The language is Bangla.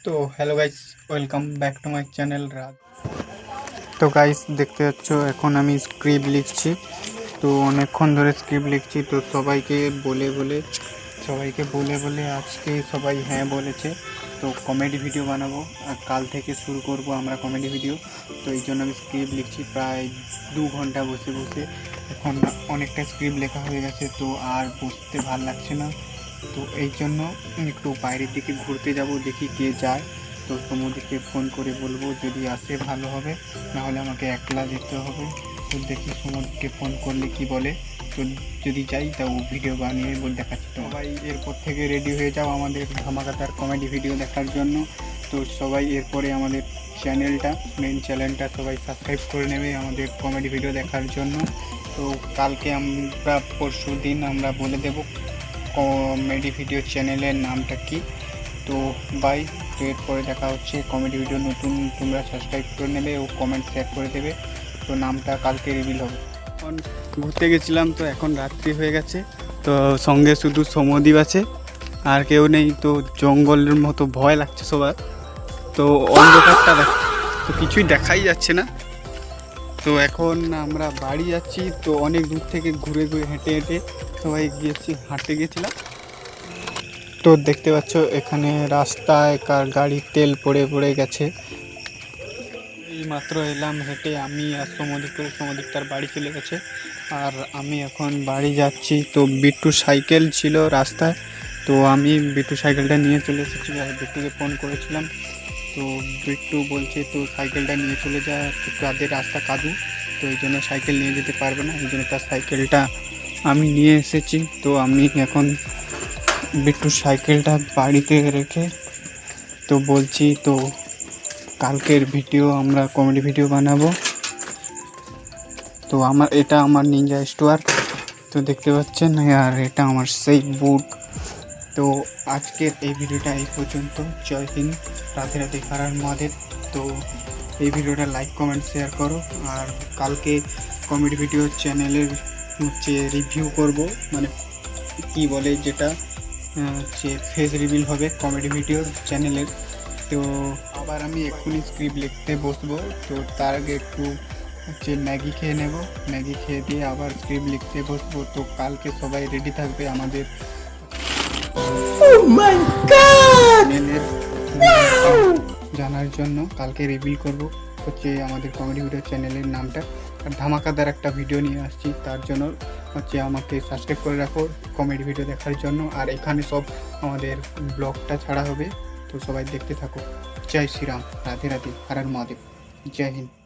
তো hello guys, welcome back to my channel রাত। তো গাইস দেখতে পাচ্ছ এখন আমি স্ক্রিপ্ট লিখছি। তো অনেকক্ষণ ধরে স্ক্রিপ্ট লিখছি। তো সবাইকে বলে বলে আজকে সবাই হ্যাঁ বলেছে। তো কমেডি ভিডিও বানাবো আর কাল থেকে শুরু করব আমরা কমেডি ভিডিও। তো এই জন্য আমি স্ক্রিপ্ট লিখছি প্রায় 2 ঘন্টা বসে বসে। এখন অনেকটা স্ক্রিপ্ট লেখা হয়ে গেছে, তো আর বসতে ভাল লাগছে না। তো এই জন্য একটু বাইরের দিকে ঘুরতে যাব, দেখি কে যায়। তো সমুদ্রকে ফোন করে বলবো, যদি আসে ভালো হবে, নাহলে আমাকে একলা যেতে হবে। তো দেখি সমুদ্রকে ফোন করলে কি বলে। তো যদি যাই তাও ভিডিও বানিয়ে দেখাচ্ছি। তো সবাই এরপর থেকে রেডি হয়ে যাও আমাদের ধামাকাদার কমেডি ভিডিও দেখার জন্য। তো সবাই এরপরে আমাদের মেন চ্যানেলটা সবাই সাবস্ক্রাইব করে নেবে আমাদের কমেডি ভিডিও দেখার জন্য। তো কালকে আমরা পরশু দিন আমরা বলে দেবো কমেডি ভিডিও চ্যানেলের নামটা কি। তো বাই। তো এরপরে দেখা হচ্ছে কমেডি ভিডিও নতুন, তোমরা সাবস্ক্রাইব করে নেবে ও কমেন্ট শেয়ার করে দেবে। তো নামটা কালকে রিভিল হবে। এখন ঘুরতে গেছিলাম, তো এখন রাত্রি হয়ে গেছে। তো সঙ্গে শুধু সমদ্বীপ আছে, আর কেউ নেই। তো জঙ্গলের মতো ভয় লাগছে সবার। তো অন্ধকারটা তো কিছুই দেখাই যাচ্ছে না। তো এখন আমরা বাড়ি যাচ্ছি। তো অনেক দূর থেকে ঘুরে ঘুরে হেঁটে হেঁটে সবাই হাঁটতে গিয়েছিলাম। তো দেখতে পাচ্ছ এখানে রাস্তায় কার গাড়ির তেল পড়ে পড়ে গেছে। এই মাত্র এলাম হেঁটে আমি আর সমদ্বীপ তার বাড়ি চলে গেছে, আর আমি এখন বাড়ি যাচ্ছি। তো বিট্টু সাইকেল ছিল রাস্তায়, তো আমি বিট্টু সাইকেলটা নিয়ে চলে এসেছি। আর বিট্টুকে ফোন করেছিলাম, তো বিট্টু বলছে তো সাইকেলটা নিয়ে চলে যায়, তাদের রাস্তা কাদু, তো এই জন্য সাইকেল নিয়ে যেতে পারবে না। এই জন্য তার সাইকেলটা আমি নিয়ে এসেছি। তো আমি এখন বিট্টুর সাইকেলটা বাড়িতে রেখে তো বলছি, তো কালকের ভিডিও আমরা কমেডি ভিডিও বানাবো। তো এটা আমার নিনজা স্টোয়ার, তো দেখতে পাচ্ছেন, আর এটা আমার সেই বুট। তো আজকের এই ভিডিওটা এই পর্যন্ত। জয় হিন্দ, রাধে রাধে, হর হর মহাদেব। তো এই ভিডিওটা লাইক কমেন্ট শেয়ার করো। আর কালকে কমেডি ভিডিও চ্যানেলের রিভিউ করব, মানে কি বলে যেটা ফেস রিভিল হবে কমেডি ভিডিওর চ্যানেলের। তো আবার আমি এক্ষুনি স্ক্রিপ্ট লিখতে বসবো। তো তার আগে একটু ম্যাগি খেয়ে নেব, ম্যাগি খেয়ে দিয়ে আবার স্ক্রিপ্ট লিখতে বসবো। তো কালকে সবাই রেডি থাকবে আমাদের চ্যানেলের জানার জন্য। কালকে রিভিল করব আমাদের কমেডি ভিডিও চ্যানেলের নামটা। আর ধামাকাদার একটা ভিডিও নিয়ে আসছি, তার জন্য আমাকে সাবস্ক্রাইব করে রাখো কমেডি ভিডিও দেখার জন্য। আর এখানে সব আমাদের ব্লগটা ছাড়া হবে, তো সবাই দেখতে থাকো। জয় শ্রীরাম, রাধে রাধে, হর হর মহাদেব, জয় হিন্দ।